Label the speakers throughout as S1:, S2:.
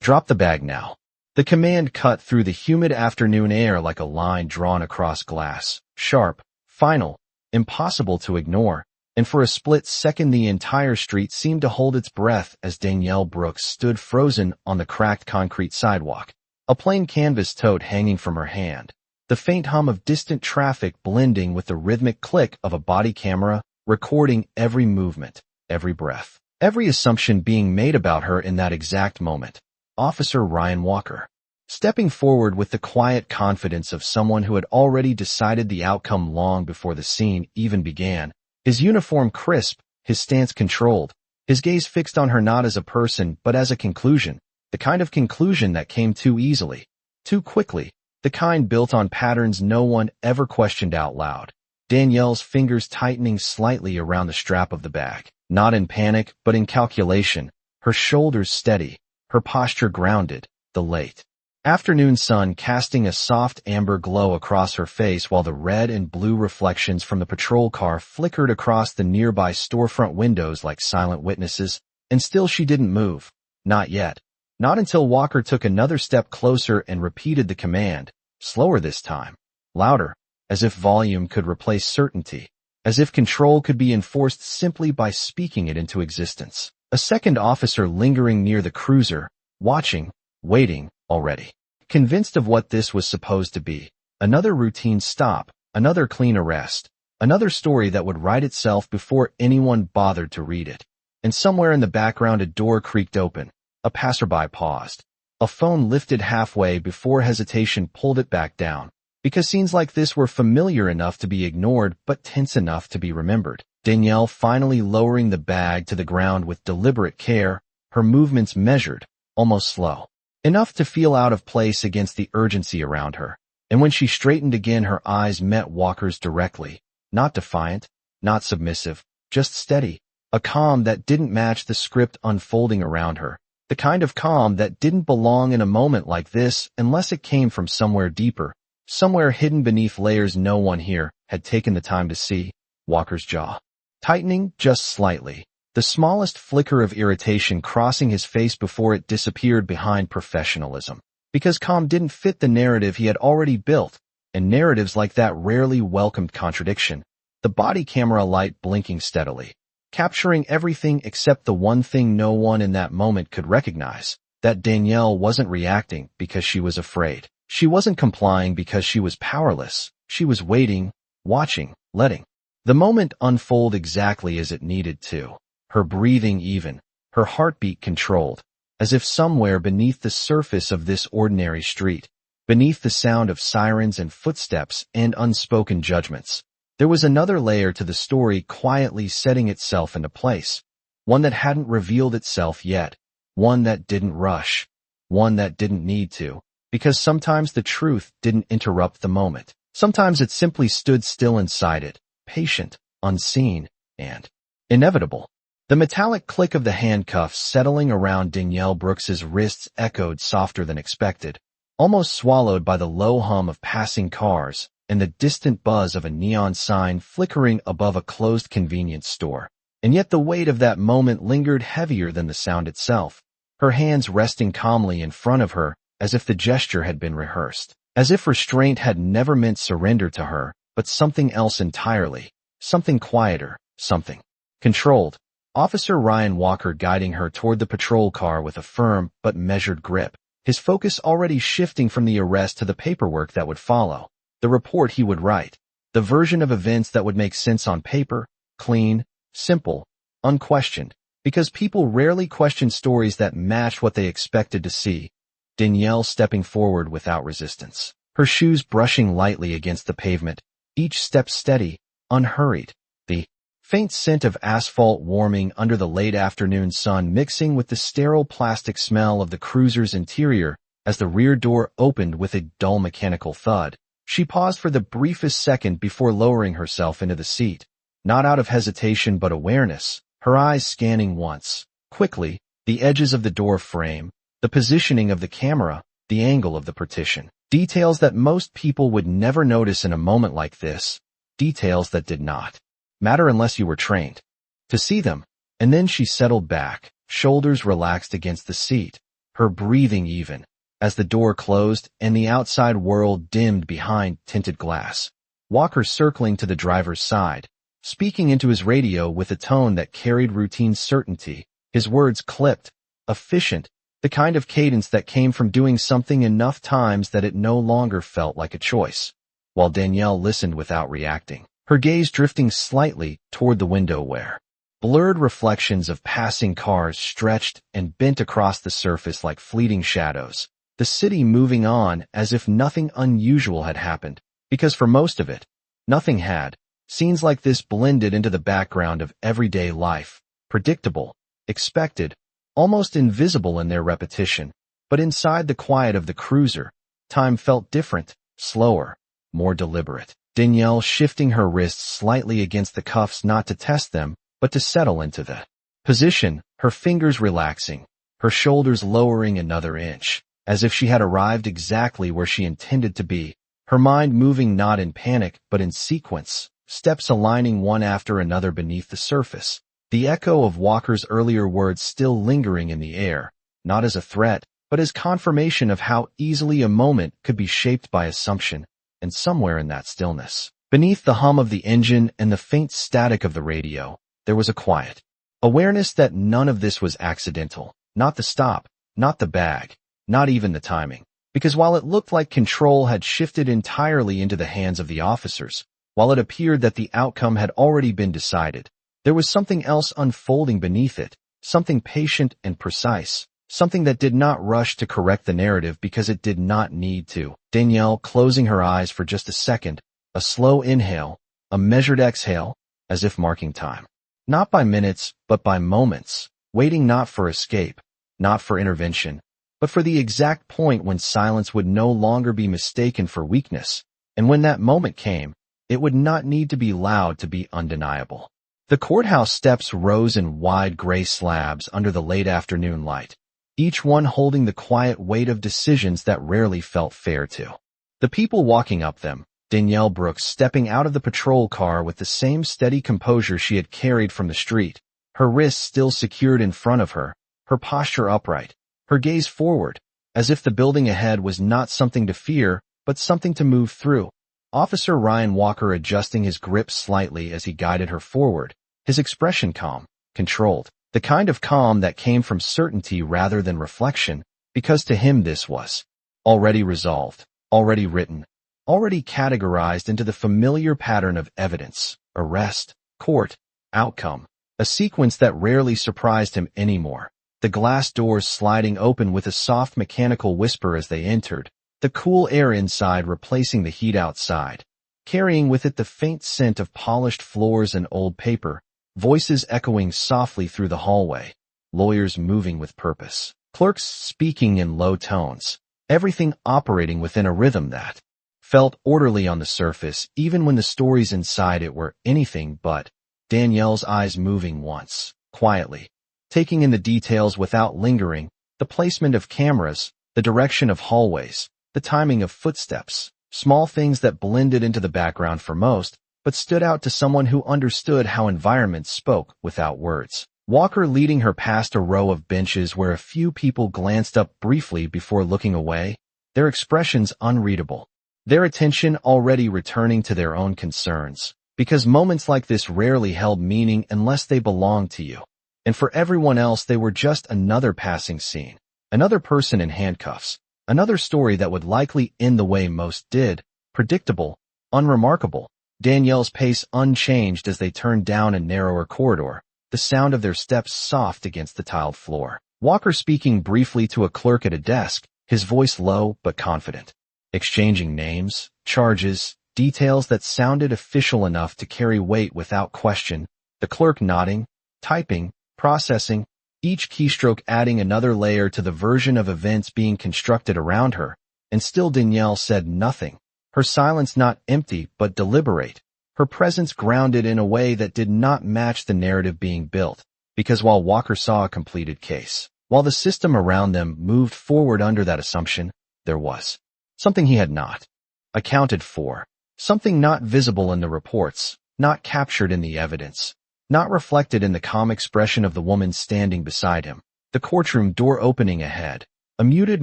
S1: Drop the bag now. The command cut through the humid afternoon air like a line drawn across glass. Sharp, final, impossible to ignore, and for a split second the entire street seemed to hold its breath as Danielle Brooks stood frozen on the cracked concrete sidewalk, a plain canvas tote hanging from her hand, the faint hum of distant traffic blending with the rhythmic click of a body camera recording every movement, every breath, every assumption being made about her in that exact moment. Officer Ryan Walker, stepping forward with the quiet confidence of someone who had already decided the outcome long before the scene even began, his uniform crisp, his stance controlled, his gaze fixed on her not as a person but as a conclusion, the kind of conclusion that came too easily, too quickly, the kind built on patterns no one ever questioned out loud. Danielle's fingers tightening slightly around the strap of the bag, not in panic but in calculation, her shoulders steady, her posture grounded, the late afternoon sun casting a soft amber glow across her face while the red and blue reflections from the patrol car flickered across the nearby storefront windows like silent witnesses, and still she didn't move. Not yet. Not until Walker took another step closer and repeated the command, slower this time, louder, as if volume could replace certainty, as if control could be enforced simply by speaking it into existence. A second officer lingering near the cruiser, watching, waiting, already convinced of what this was supposed to be. Another routine stop, another clean arrest, another story that would write itself before anyone bothered to read it. And somewhere in the background a door creaked open, a passerby paused, a phone lifted halfway before hesitation pulled it back down, because scenes like this were familiar enough to be ignored but tense enough to be remembered. Danielle finally lowering the bag to the ground with deliberate care, her movements measured, almost slow, enough to feel out of place against the urgency around her. And when she straightened again, her eyes met Walker's directly, not defiant, not submissive, just steady, a calm that didn't match the script unfolding around her, the kind of calm that didn't belong in a moment like this unless it came from somewhere deeper, somewhere hidden beneath layers no one here had taken the time to see. Walker's jaw tightening just slightly, the smallest flicker of irritation crossing his face before it disappeared behind professionalism. Because calm didn't fit the narrative he had already built, and narratives like that rarely welcomed contradiction. The body camera light blinking steadily, capturing everything except the one thing no one in that moment could recognize, that Danielle wasn't reacting because she was afraid. She wasn't complying because she was powerless. She was waiting, watching, letting the moment unfold exactly as it needed to. Her breathing even, her heartbeat controlled, as if somewhere beneath the surface of this ordinary street, beneath the sound of sirens and footsteps and unspoken judgments, there was another layer to the story quietly setting itself into place, one that hadn't revealed itself yet, one that didn't rush, one that didn't need to, because sometimes the truth didn't interrupt the moment. Sometimes it simply stood still inside it, patient, unseen, and inevitable. The metallic click of the handcuffs settling around Danielle Brooks's wrists echoed softer than expected, almost swallowed by the low hum of passing cars and the distant buzz of a neon sign flickering above a closed convenience store. And yet the weight of that moment lingered heavier than the sound itself, her hands resting calmly in front of her as if the gesture had been rehearsed, as if restraint had never meant surrender to her, but something else entirely, something quieter, something controlled. Officer Ryan Walker guiding her toward the patrol car with a firm but measured grip, his focus already shifting from the arrest to the paperwork that would follow, the report he would write, the version of events that would make sense on paper, clean, simple, unquestioned, because people rarely question stories that match what they expected to see. Danielle stepping forward without resistance, her shoes brushing lightly against the pavement, each step steady, unhurried, the faint scent of asphalt warming under the late afternoon sun mixing with the sterile plastic smell of the cruiser's interior as the rear door opened with a dull mechanical thud. She paused for the briefest second before lowering herself into the seat, not out of hesitation but awareness, her eyes scanning once, quickly, the edges of the door frame, the positioning of the camera, the angle of the partition. Details that most people would never notice in a moment like this, details that did not matter unless you were trained to see them. And then she settled back, shoulders relaxed against the seat, her breathing even, as the door closed and the outside world dimmed behind tinted glass. Walker circling to the driver's side, speaking into his radio with a tone that carried routine certainty, his words clipped, efficient, the kind of cadence that came from doing something enough times that it no longer felt like a choice. While Danielle listened without reacting, her gaze drifting slightly toward the window where blurred reflections of passing cars stretched and bent across the surface like fleeting shadows, the city moving on as if nothing unusual had happened, because for most of it, nothing had. Scenes like this blended into the background of everyday life, predictable, expected, almost invisible in their repetition, but inside the quiet of the cruiser, time felt different, slower, more deliberate. Danielle shifting her wrists slightly against the cuffs not to test them, but to settle into the position, her fingers relaxing, her shoulders lowering another inch, as if she had arrived exactly where she intended to be, her mind moving not in panic but in sequence, steps aligning one after another beneath the surface, the echo of Walker's earlier words still lingering in the air, not as a threat, but as confirmation of how easily a moment could be shaped by assumption, and somewhere in that stillness, beneath the hum of the engine and the faint static of the radio, there was a quiet awareness that none of this was accidental, not the stop, not the bag, not even the timing. Because while it looked like control had shifted entirely into the hands of the officers, while it appeared that the outcome had already been decided, there was something else unfolding beneath it, something patient and precise, something that did not rush to correct the narrative because it did not need to. Danielle closing her eyes for just a second, a slow inhale, a measured exhale, as if marking time. Not by minutes, but by moments, waiting not for escape, not for intervention, but for the exact point when silence would no longer be mistaken for weakness, and when that moment came, it would not need to be loud to be undeniable. The courthouse steps rose in wide gray slabs under the late afternoon light, each one holding the quiet weight of decisions that rarely felt fair to the people walking up them. Danielle Brooks stepping out of the patrol car with the same steady composure she had carried from the street, her wrists still secured in front of her, her posture upright, her gaze forward, as if the building ahead was not something to fear, but something to move through. Officer Ryan Walker adjusting his grip slightly as he guided her forward, his expression calm, controlled, the kind of calm that came from certainty rather than reflection, because to him this was already resolved, already written, already categorized into the familiar pattern of evidence, arrest, court, outcome, a sequence that rarely surprised him anymore. The glass doors sliding open with a soft mechanical whisper as they entered, the cool air inside replacing the heat outside, carrying with it the faint scent of polished floors and old paper, voices echoing softly through the hallway, lawyers moving with purpose, clerks speaking in low tones, everything operating within a rhythm that felt orderly on the surface even when the stories inside it were anything but. Danielle's eyes moving once, quietly, taking in the details without lingering, the placement of cameras, the direction of hallways, the timing of footsteps, small things that blended into the background for most, but stood out to someone who understood how environments spoke without words. Walker leading her past a row of benches where a few people glanced up briefly before looking away, their expressions unreadable, their attention already returning to their own concerns, because moments like this rarely held meaning unless they belonged to you. And for everyone else they were just another passing scene, another person in handcuffs, another story that would likely end the way most did, predictable, unremarkable. Danielle's pace unchanged as they turned down a narrower corridor, the sound of their steps soft against the tiled floor. Walker speaking briefly to a clerk at a desk, his voice low but confident, exchanging names, charges, details that sounded official enough to carry weight without question, the clerk nodding, typing, processing, each keystroke adding another layer to the version of events being constructed around her, and still Danielle said nothing, her silence not empty but deliberate, her presence grounded in a way that did not match the narrative being built, because while Walker saw a completed case, while the system around them moved forward under that assumption, there was something he had not accounted for, something not visible in the reports, not captured in the evidence, not reflected in the calm expression of the woman standing beside him, the courtroom door opening ahead, a muted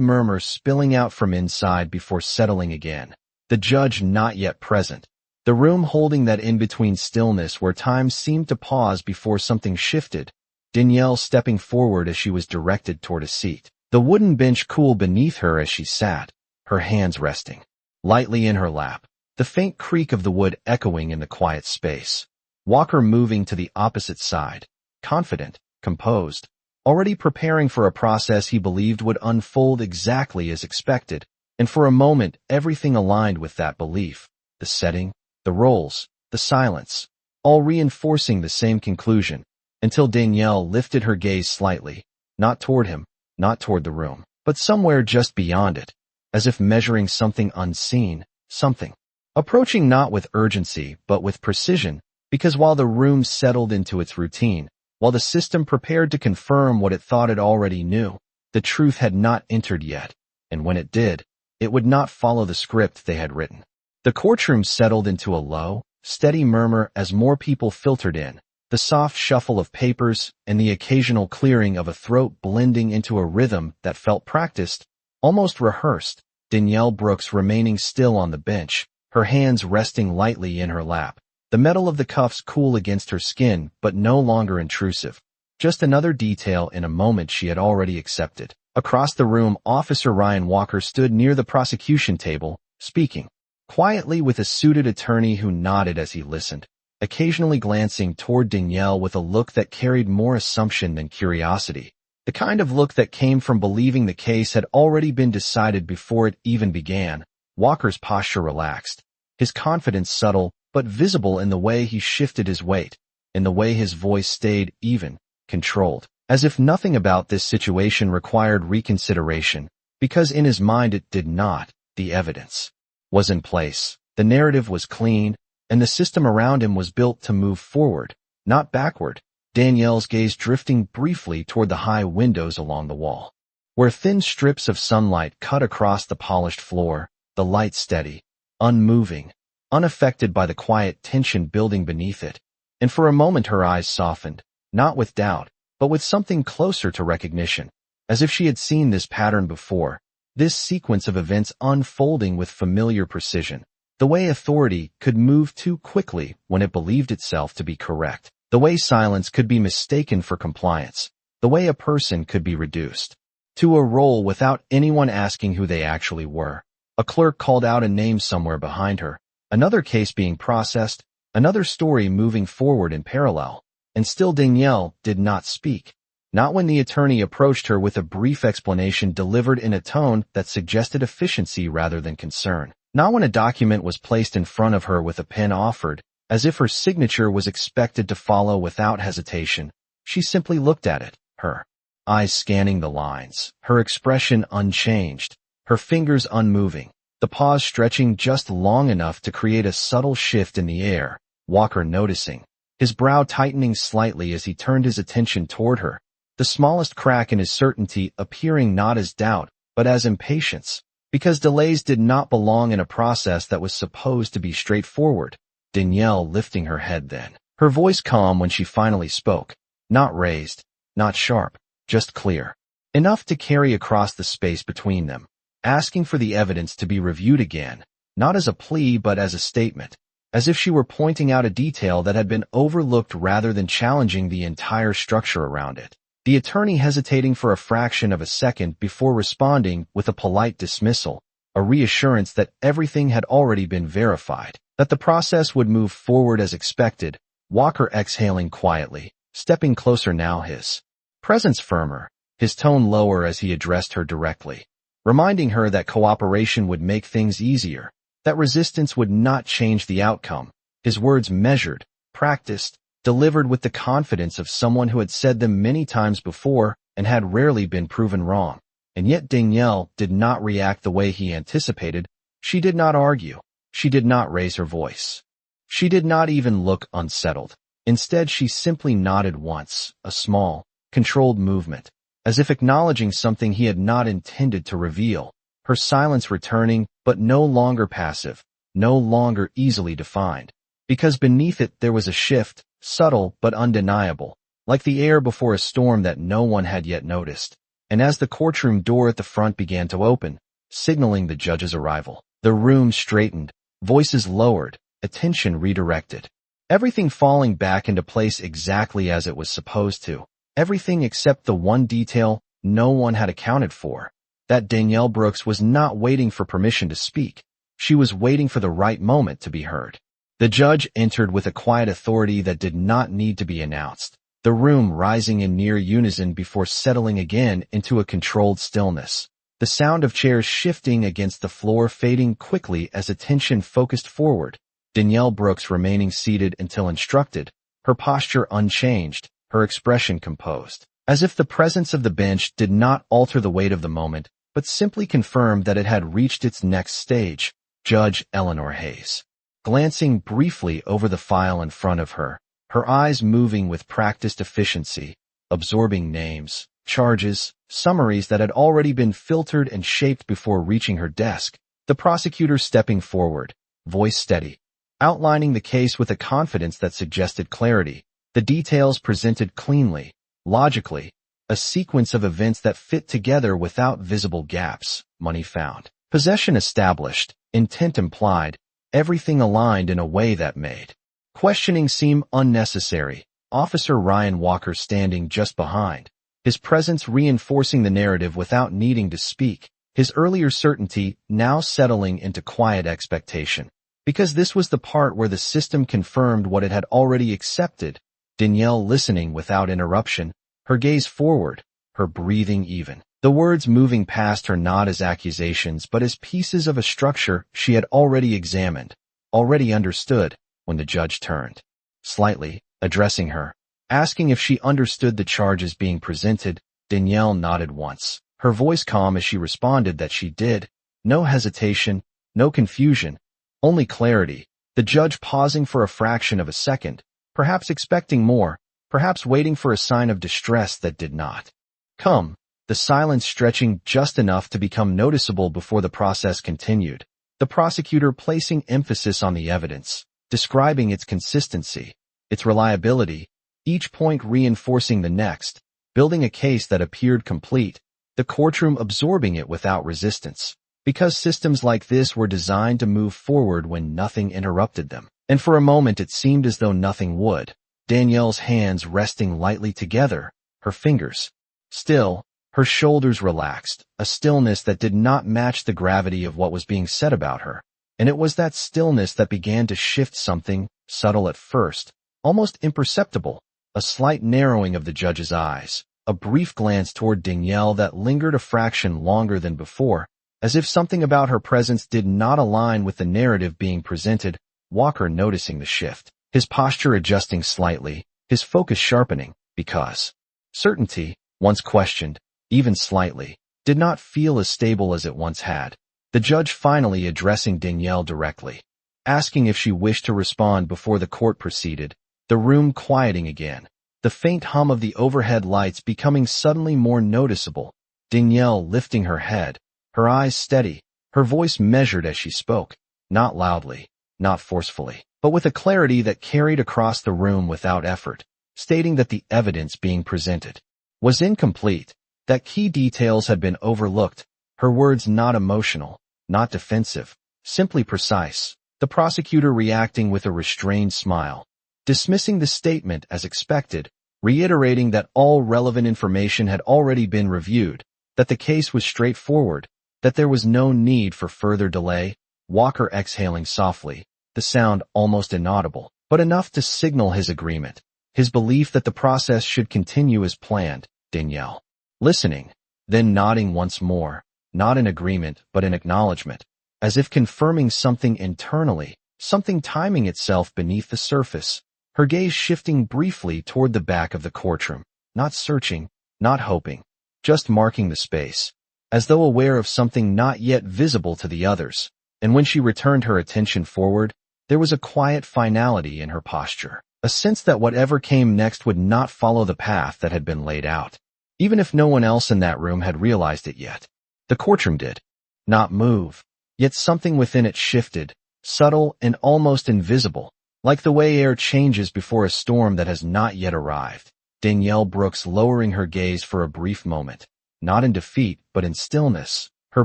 S1: murmur spilling out from inside before settling again. The judge not yet present. The room holding that in-between stillness where time seemed to pause before something shifted. Danielle stepping forward as she was directed toward a seat. The wooden bench cool beneath her as she sat, her hands resting lightly in her lap. The faint creak of the wood echoing in the quiet space. Walker moving to the opposite side, confident, composed, already preparing for a process he believed would unfold exactly as expected, and for a moment everything aligned with that belief. The setting, the roles, the silence, all reinforcing the same conclusion, until Danielle lifted her gaze slightly, not toward him, not toward the room, but somewhere just beyond it, as if measuring something unseen, something approaching not with urgency but with precision, because while the room settled into its routine, while the system prepared to confirm what it thought it already knew, the truth had not entered yet, and when it did, it would not follow the script they had written. The courtroom settled into a low, steady murmur as more people filtered in, the soft shuffle of papers and the occasional clearing of a throat blending into a rhythm that felt practiced, almost rehearsed. Danielle Brooks remaining still on the bench, her hands resting lightly in her lap, the metal of the cuffs cool against her skin but no longer intrusive. Just another detail in a moment she had already accepted. Across the room, Officer Ryan Walker stood near the prosecution table, speaking quietly with a suited attorney who nodded as he listened, occasionally glancing toward Danielle with a look that carried more assumption than curiosity. The kind of look that came from believing the case had already been decided before it even began. Walker's posture relaxed, his confidence subtle but visible in the way he shifted his weight, in the way his voice stayed even, controlled, as if nothing about this situation required reconsideration, because in his mind it did not. The evidence was in place, the narrative was clean, and the system around him was built to move forward, not backward. Danielle's gaze drifting briefly toward the high windows along the wall, where thin strips of sunlight cut across the polished floor, the light steady, unmoving, unaffected by the quiet tension building beneath it, and for a moment her eyes softened, not with doubt, but with something closer to recognition, as if she had seen this pattern before, this sequence of events unfolding with familiar precision, the way authority could move too quickly when it believed itself to be correct, the way silence could be mistaken for compliance, the way a person could be reduced to a role without anyone asking who they actually were. A clerk called out a name somewhere behind her, another case being processed, another story moving forward in parallel, and still Danielle did not speak. Not when the attorney approached her with a brief explanation delivered in a tone that suggested efficiency rather than concern. Not when a document was placed in front of her with a pen offered, as if her signature was expected to follow without hesitation. She simply looked at it, her eyes scanning the lines, her expression unchanged, her fingers unmoving, the pause stretching just long enough to create a subtle shift in the air, Walker noticing, his brow tightening slightly as he turned his attention toward her, the smallest crack in his certainty appearing not as doubt, but as impatience, because delays did not belong in a process that was supposed to be straightforward. Danielle lifting her head then, her voice calm when she finally spoke, not raised, not sharp, just clear, enough to carry across the space between them, asking for the evidence to be reviewed again, not as a plea but as a statement, as if she were pointing out a detail that had been overlooked rather than challenging the entire structure around it. The attorney hesitating for a fraction of a second before responding with a polite dismissal, a reassurance that everything had already been verified, that the process would move forward as expected. Walker exhaling quietly, stepping closer now, his presence firmer, his tone lower as he addressed her directly, reminding her that cooperation would make things easier, that resistance would not change the outcome. His words measured, practiced, delivered with the confidence of someone who had said them many times before and had rarely been proven wrong. And yet Danielle did not react the way he anticipated. She did not argue. She did not raise her voice. She did not even look unsettled. Instead, she simply nodded once, a small, controlled movement, as if acknowledging something he had not intended to reveal, her silence returning, but no longer passive, no longer easily defined, because beneath it there was a shift, subtle but undeniable, like the air before a storm that no one had yet noticed. and as the courtroom door at the front began to open, signaling the judge's arrival, the room straightened, voices lowered, attention redirected. Everything falling back into place exactly as it was supposed to. Everything except the one detail no one had accounted for. That Danielle Brooks was not waiting for permission to speak. She was waiting for the right moment to be heard. The judge entered with a quiet authority that did not need to be announced, the room rising in near unison before settling again into a controlled stillness. The sound of chairs shifting against the floor fading quickly as attention focused forward. Danielle Brooks remaining seated until instructed, her posture unchanged, her expression composed, as if the presence of the bench did not alter the weight of the moment, but simply confirmed that it had reached its next stage. Judge Eleanor Hayes, glancing briefly over the file in front of her, her eyes moving with practiced efficiency, absorbing names, charges, summaries that had already been filtered and shaped before reaching her desk. The prosecutor stepping forward, voice steady, outlining the case with a confidence that suggested clarity, the details presented cleanly, logically, a sequence of events that fit together without visible gaps. Money found, possession established, intent implied, everything aligned in a way that made questioning seem unnecessary. Officer Ryan Walker standing just behind, his presence reinforcing the narrative without needing to speak, his earlier certainty now settling into quiet expectation. Because this was the part where the system confirmed what it had already accepted. Danielle listening without interruption, her gaze forward, her breathing even. The words moving past her not as accusations but as pieces of a structure she had already examined, already understood. When the judge turned, slightly, addressing her, asking if she understood the charges being presented, Danielle nodded once, her voice calm as she responded that she did. No hesitation, no confusion, only clarity. The judge pausing for a fraction of a second, perhaps expecting more, perhaps waiting for a sign of distress that did not come, the silence stretching just enough to become noticeable before the process continued. The prosecutor placing emphasis on the evidence, describing its consistency, its reliability, each point reinforcing the next, building a case that appeared complete, the courtroom absorbing it without resistance. Because systems like this were designed to move forward when nothing interrupted them. And for a moment it seemed as though nothing would. Danielle's hands resting lightly together, her fingers still, her shoulders relaxed, a stillness that did not match the gravity of what was being said about her. And it was that stillness that began to shift something, subtle at first, almost imperceptible, a slight narrowing of the judge's eyes, a brief glance toward Danielle that lingered a fraction longer than before, as if something about her presence did not align with the narrative being presented. Walker noticing the shift, his posture adjusting slightly, his focus sharpening, because certainty, once questioned, even slightly, did not feel as stable as it once had. The judge finally addressing Danielle directly, asking if she wished to respond before the court proceeded, the room quieting again, the faint hum of the overhead lights becoming suddenly more noticeable. Danielle lifting her head, her eyes steady, her voice measured as she spoke, not loudly, not forcefully, but with a clarity that carried across the room without effort, stating that the evidence being presented was incomplete, that key details had been overlooked, her words not emotional, not defensive, simply precise. The prosecutor reacting with a restrained smile, dismissing the statement as expected, reiterating that all relevant information had already been reviewed, that the case was straightforward, that there was no need for further delay. Walker exhaling softly, the sound almost inaudible, but enough to signal his agreement, his belief that the process should continue as planned. Danielle, listening, then nodding once more, not in agreement but in acknowledgement, as if confirming something internally, something timing itself beneath the surface, her gaze shifting briefly toward the back of the courtroom, not searching, not hoping, just marking the space, as though aware of something not yet visible to the others. And when she returned her attention forward, there was a quiet finality in her posture, a sense that whatever came next would not follow the path that had been laid out, even if no one else in that room had realized it yet. The courtroom did not move, yet something within it shifted, subtle and almost invisible, like the way air changes before a storm that has not yet arrived. Danielle Brooks lowering her gaze for a brief moment, not in defeat, but in stillness, her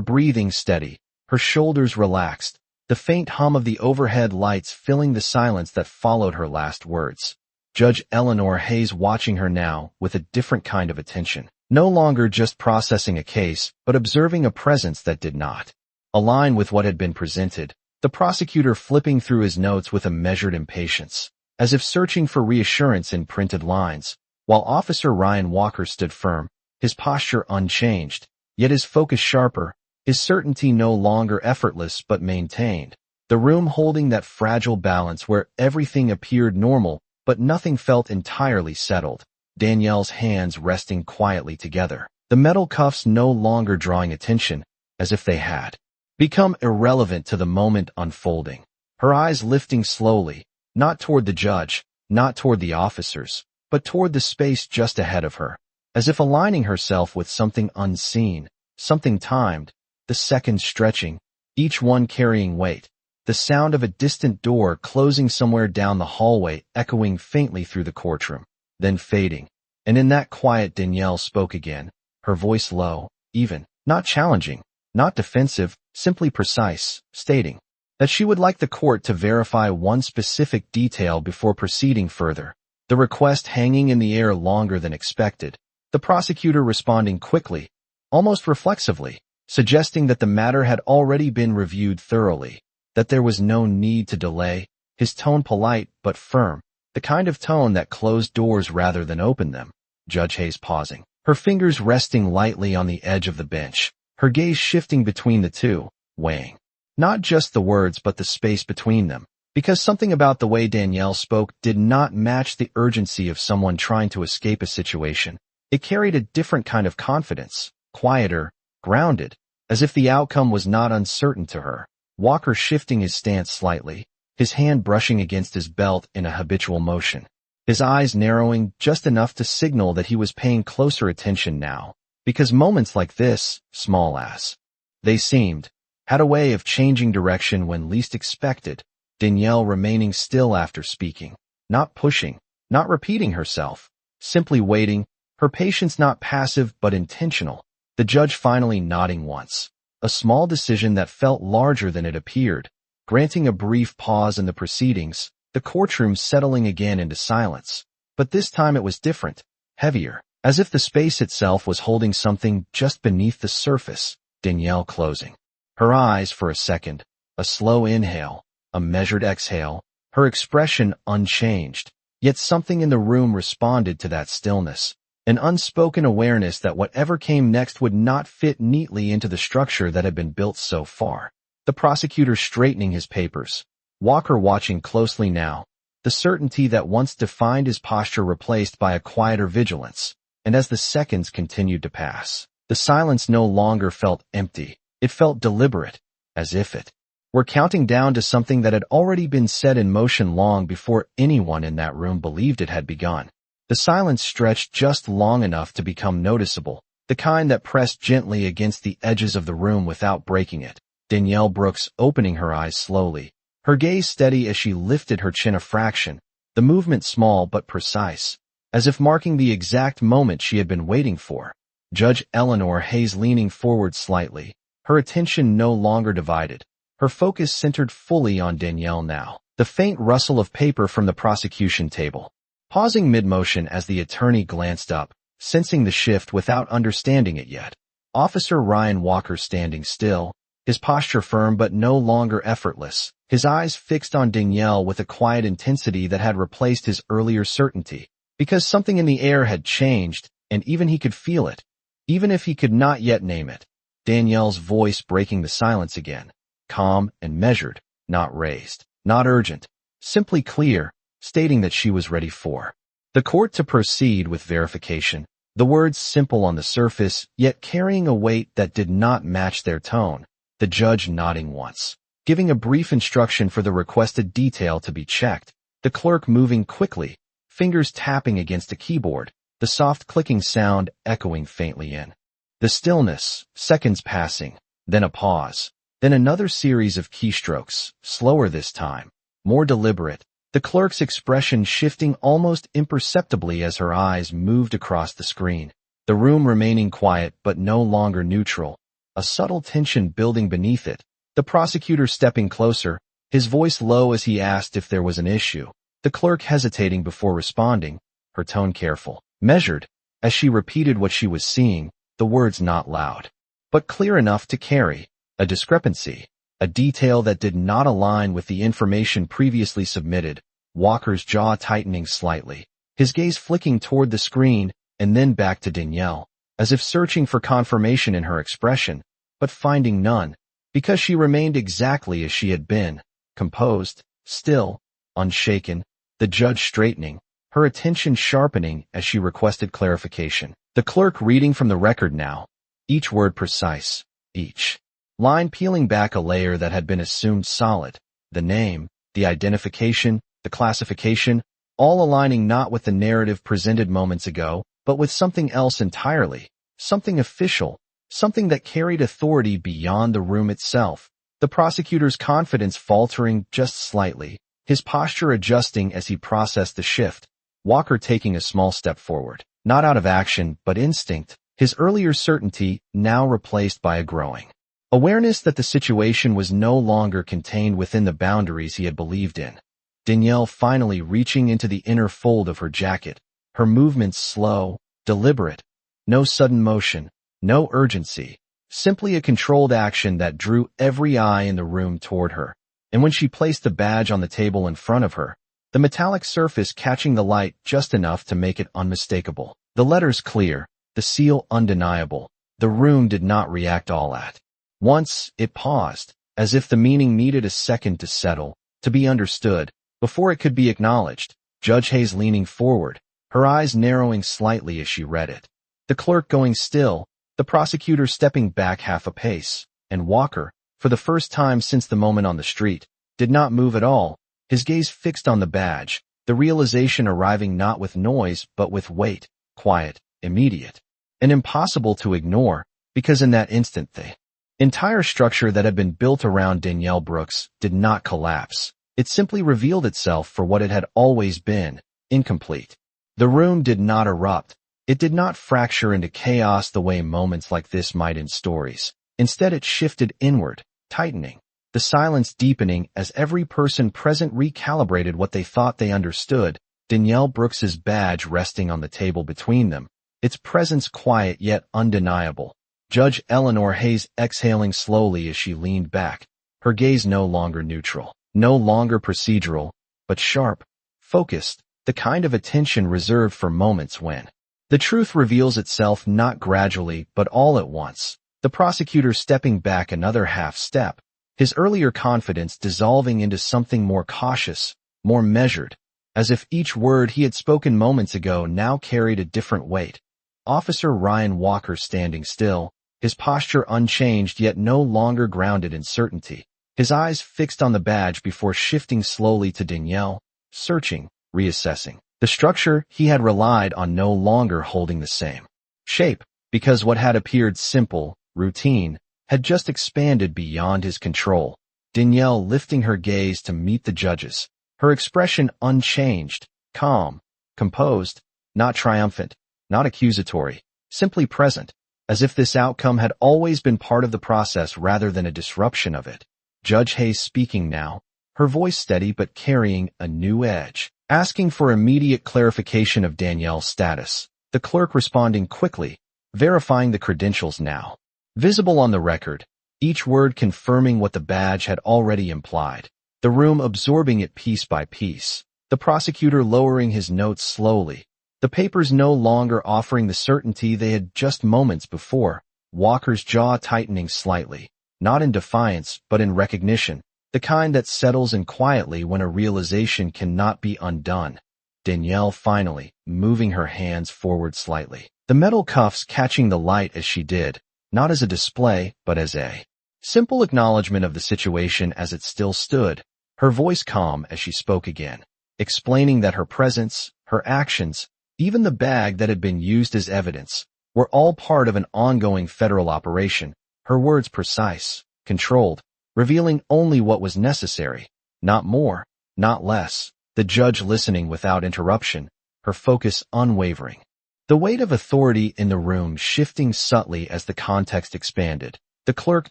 S1: breathing steady, her shoulders relaxed, the faint hum of the overhead lights filling the silence that followed her last words. Judge Eleanor Hayes watching her now with a different kind of attention, no longer just processing a case, but observing a presence that did not align with what had been presented, the prosecutor flipping through his notes with a measured impatience, as if searching for reassurance in printed lines, while Officer Ryan Walker stood firm, his posture unchanged, yet his focus sharper, his certainty no longer effortless but maintained, the room holding that fragile balance where everything appeared normal but nothing felt entirely settled, Danielle's hands resting quietly together, the metal cuffs no longer drawing attention, as if they had become irrelevant to the moment unfolding, her eyes lifting slowly, not toward the judge, not toward the officers, but toward the space just ahead of her, as if aligning herself with something unseen, something timed, the seconds stretching, each one carrying weight, the sound of a distant door closing somewhere down the hallway echoing faintly through the courtroom, then fading. And in that quiet Danielle spoke again, her voice low, even, not challenging, not defensive, simply precise, stating that she would like the court to verify one specific detail before proceeding further, the request hanging in the air longer than expected, the prosecutor responding quickly, almost reflexively, suggesting that the matter had already been reviewed thoroughly, that there was no need to delay, his tone polite but firm, the kind of tone that closed doors rather than opened them. Judge Hayes pausing, her fingers resting lightly on the edge of the bench, her gaze shifting between the two, weighing not just the words but the space between them, because something about the way Danielle spoke did not match the urgency of someone trying to escape a situation. It carried a different kind of confidence, quieter, grounded, as if the outcome was not uncertain to her. Walker shifting his stance slightly, his hand brushing against his belt in a habitual motion, his eyes narrowing just enough to signal that he was paying closer attention now, because moments like this, small as they seemed, had a way of changing direction when least expected. Danielle remaining still after speaking, not pushing, not repeating herself, simply waiting, her patience not passive but intentional, the judge finally nodding once, a small decision that felt larger than it appeared, granting a brief pause in the proceedings, the courtroom settling again into silence. But this time it was different, heavier, as if the space itself was holding something just beneath the surface. Danielle closing her eyes for a second, a slow inhale, a measured exhale, her expression unchanged, yet something in the room responded to that stillness, an unspoken awareness that whatever came next would not fit neatly into the structure that had been built so far. The prosecutor straightening his papers, Walker watching closely now, the certainty that once defined his posture replaced by a quieter vigilance, and as the seconds continued to pass, the silence no longer felt empty, it felt deliberate, as if it were counting down to something that had already been set in motion long before anyone in that room believed it had begun. The silence stretched just long enough to become noticeable, the kind that pressed gently against the edges of the room without breaking it. Danielle Brooks opening her eyes slowly, her gaze steady as she lifted her chin a fraction, the movement small but precise, as if marking the exact moment she had been waiting for. Judge Eleanor Hayes leaning forward slightly, her attention no longer divided, her focus centered fully on Danielle now, the faint rustle of paper from the prosecution table. Pausing mid-motion as the attorney glanced up, sensing the shift without understanding it yet. Officer Ryan Walker standing still, his posture firm but no longer effortless, his eyes fixed on Danielle with a quiet intensity that had replaced his earlier certainty, because something in the air had changed, and even he could feel it, even if he could not yet name it. Danielle's voice breaking the silence again, calm and measured, not raised, not urgent, simply clear, stating that she was ready for the court to proceed with verification, the words simple on the surface, yet carrying a weight that did not match their tone, the judge nodding once, giving a brief instruction for the requested detail to be checked, the clerk moving quickly, fingers tapping against a keyboard, the soft clicking sound echoing faintly in the stillness, seconds passing, then a pause, then another series of keystrokes, slower this time, more deliberate, the clerk's expression shifting almost imperceptibly as her eyes moved across the screen. the room remaining quiet but no longer neutral, a subtle tension building beneath it. The prosecutor stepping closer, his voice low as he asked if there was an issue. The clerk hesitating before responding, her tone careful, measured, as she repeated what she was seeing, the words not loud, but clear enough to carry a discrepancy, a detail that did not align with the information previously submitted. Walker's jaw tightening slightly, his gaze flicking toward the screen and then back to Danielle, as if searching for confirmation in her expression, but finding none, because she remained exactly as she had been, composed, still, unshaken, the judge straightening, her attention sharpening as she requested clarification. The clerk reading from the record now, each word precise, each line peeling back a layer that had been assumed solid, the name, the identification, the classification, all aligning not with the narrative presented moments ago, but with something else entirely, something official, something that carried authority beyond the room itself. The prosecutor's confidence faltering just slightly, his posture adjusting as he processed the shift, Walker taking a small step forward, not out of action but instinct, his earlier certainty now replaced by a growing awareness that the situation was no longer contained within the boundaries he had believed in. Danielle finally reaching into the inner fold of her jacket, her movements slow, deliberate, no sudden motion, no urgency, simply a controlled action that drew every eye in the room toward her. And when she placed the badge on the table in front of her, the metallic surface catching the light just enough to make it unmistakable, the letters clear, the seal undeniable, the room did not react all at once. It paused, as if the meaning needed a second to settle, to be understood, before it could be acknowledged. Judge Hayes leaning forward, her eyes narrowing slightly as she read it. The clerk going still, the prosecutor stepping back half a pace, and Walker, for the first time since the moment on the street, did not move at all, his gaze fixed on the badge, the realization arriving not with noise but with weight, quiet, immediate, and impossible to ignore, because in that instant the entire structure that had been built around Danielle Brooks did not collapse. It simply revealed itself for what it had always been, incomplete. The room did not erupt. It did not fracture into chaos the way moments like this might in stories. Instead, it shifted inward, tightening, the silence deepening as every person present recalibrated what they thought they understood. Danielle Brooks's badge resting on the table between them, its presence quiet yet undeniable. Judge Eleanor Hayes exhaling slowly as she leaned back, her gaze no longer neutral, no longer procedural, but sharp, focused, the kind of attention reserved for moments when the truth reveals itself not gradually but all at once. The prosecutor stepping back another half step, his earlier confidence dissolving into something more cautious, more measured, as if each word he had spoken moments ago now carried a different weight. Officer Ryan Walker standing still, his posture unchanged yet no longer grounded in certainty, his eyes fixed on the badge before shifting slowly to Danielle, searching, reassessing. The structure he had relied on no longer holding the same shape, because what had appeared simple, routine, had just expanded beyond his control. Danielle lifting her gaze to meet the judge's, her expression unchanged, calm, composed, not triumphant, not accusatory, simply present, as if this outcome had always been part of the process rather than a disruption of it. Judge Hayes speaking now, her voice steady but carrying a new edge, asking for immediate clarification of Danielle's status. The clerk responding quickly, verifying the credentials now visible on the record, each word confirming what the badge had already implied, the room absorbing it piece by piece, the prosecutor lowering his notes slowly, the papers no longer offering the certainty they had just moments before, Walker's jaw tightening slightly, not in defiance but in recognition, the kind that settles in quietly when a realization cannot be undone. Danielle finally, moving her hands forward slightly, the metal cuffs catching the light as she did, not as a display but as a simple acknowledgement of the situation as it still stood, her voice calm as she spoke again, explaining that her presence, her actions, even the bag that had been used as evidence, were all part of an ongoing federal operation, her words precise, controlled, revealing only what was necessary, not more, not less. The judge listening without interruption, her focus unwavering. The weight of authority in the room shifting subtly as the context expanded, the clerk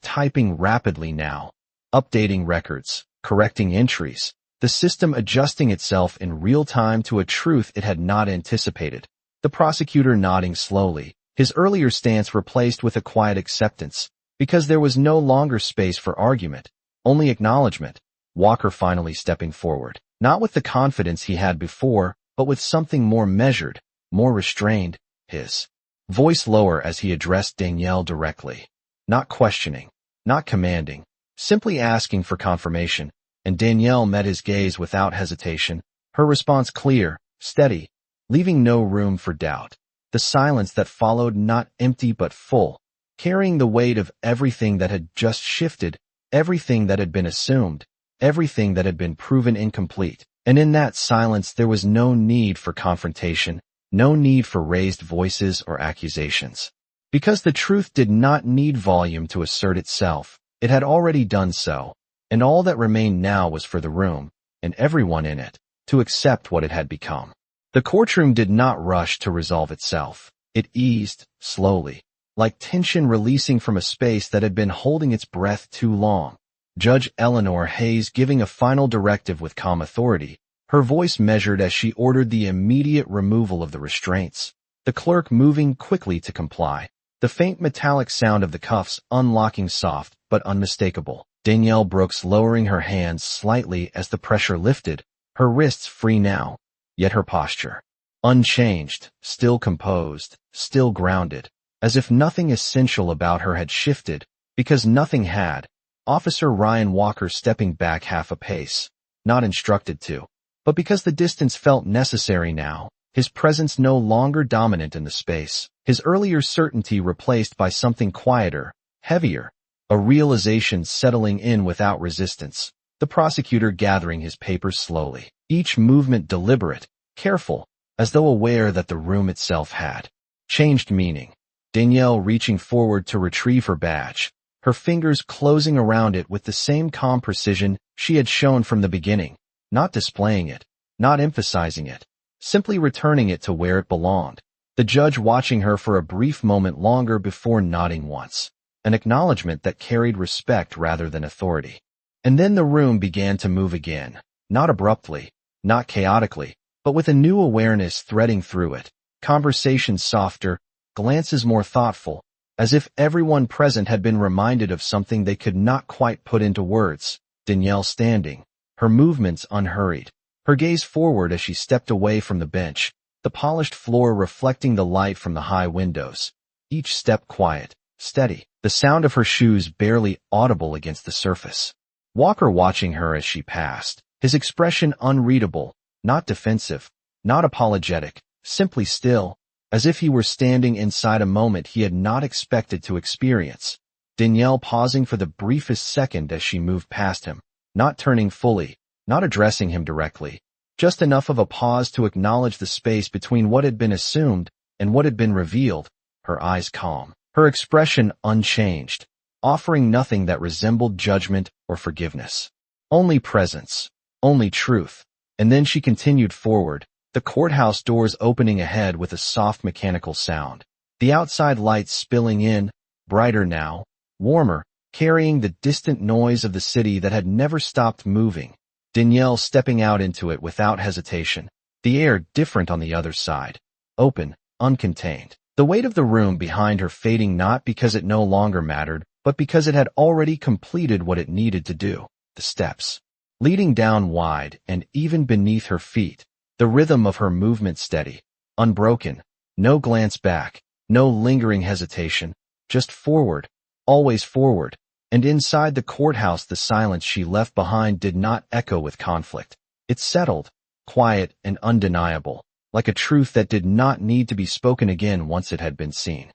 S1: typing rapidly now, updating records, correcting entries, the system adjusting itself in real time to a truth it had not anticipated, the prosecutor nodding slowly, his earlier stance replaced with a quiet acceptance, because there was no longer space for argument, only acknowledgement. Walker finally stepping forward, not with the confidence he had before, but with something more measured, more restrained, his voice lower as he addressed Danielle directly. Not questioning, not commanding, simply asking for confirmation, and Danielle met his gaze without hesitation, her response clear, steady, leaving no room for doubt. The silence that followed not empty but full, carrying the weight of everything that had just shifted, everything that had been assumed, everything that had been proven incomplete. And in that silence there was no need for confrontation, no need for raised voices or accusations. Because the truth did not need volume to assert itself, it had already done so, and all that remained now was for the room, and everyone in it, to accept what it had become. The courtroom did not rush to resolve itself. It eased, slowly, like tension releasing from a space that had been holding its breath too long. Judge Eleanor Hayes giving a final directive with calm authority, her voice measured as she ordered the immediate removal of the restraints, the clerk moving quickly to comply, the faint metallic sound of the cuffs unlocking soft but unmistakable. Danielle Brooks lowering her hands slightly as the pressure lifted, her wrists free now, yet her posture unchanged, still composed, still grounded, as if nothing essential about her had shifted, because nothing had. Officer Ryan Walker stepping back half a pace, not instructed to, but because the distance felt necessary now, his presence no longer dominant in the space, his earlier certainty replaced by something quieter, heavier, a realization settling in without resistance, the prosecutor gathering his papers slowly, each movement deliberate, careful, as though aware that the room itself had changed meaning. Danielle reaching forward to retrieve her badge, her fingers closing around it with the same calm precision she had shown from the beginning, not displaying it, not emphasizing it, simply returning it to where it belonged. The judge watching her for a brief moment longer before nodding once, an acknowledgement that carried respect rather than authority. And then the room began to move again, not abruptly, not chaotically, but with a new awareness threading through it, conversations softer, glances more thoughtful, as if everyone present had been reminded of something they could not quite put into words. Danielle standing, her movements unhurried, her gaze forward as she stepped away from the bench, the polished floor reflecting the light from the high windows, each step quiet, steady, the sound of her shoes barely audible against the surface. Walker watching her as she passed, his expression unreadable, not defensive, not apologetic, simply still, as if he were standing inside a moment he had not expected to experience. Danielle pausing for the briefest second as she moved past him, not turning fully, not addressing him directly, just enough of a pause to acknowledge the space between what had been assumed and what had been revealed, her eyes calm, her expression unchanged, offering nothing that resembled judgment or forgiveness. Only presence, only truth. And then she continued forward, the courthouse doors opening ahead with a soft mechanical sound, the outside lights spilling in, brighter now, warmer, carrying the distant noise of the city that had never stopped moving. Danielle stepping out into it without hesitation, the air different on the other side, open, uncontained. The weight of the room behind her fading not because it no longer mattered, but because it had already completed what it needed to do. The steps, leading down wide and even beneath her feet, the rhythm of her movement steady, unbroken, no glance back, no lingering hesitation, just forward, always forward. And inside the courthouse the silence she left behind did not echo with conflict. It settled, quiet and undeniable, like a truth that did not need to be spoken again once it had been seen.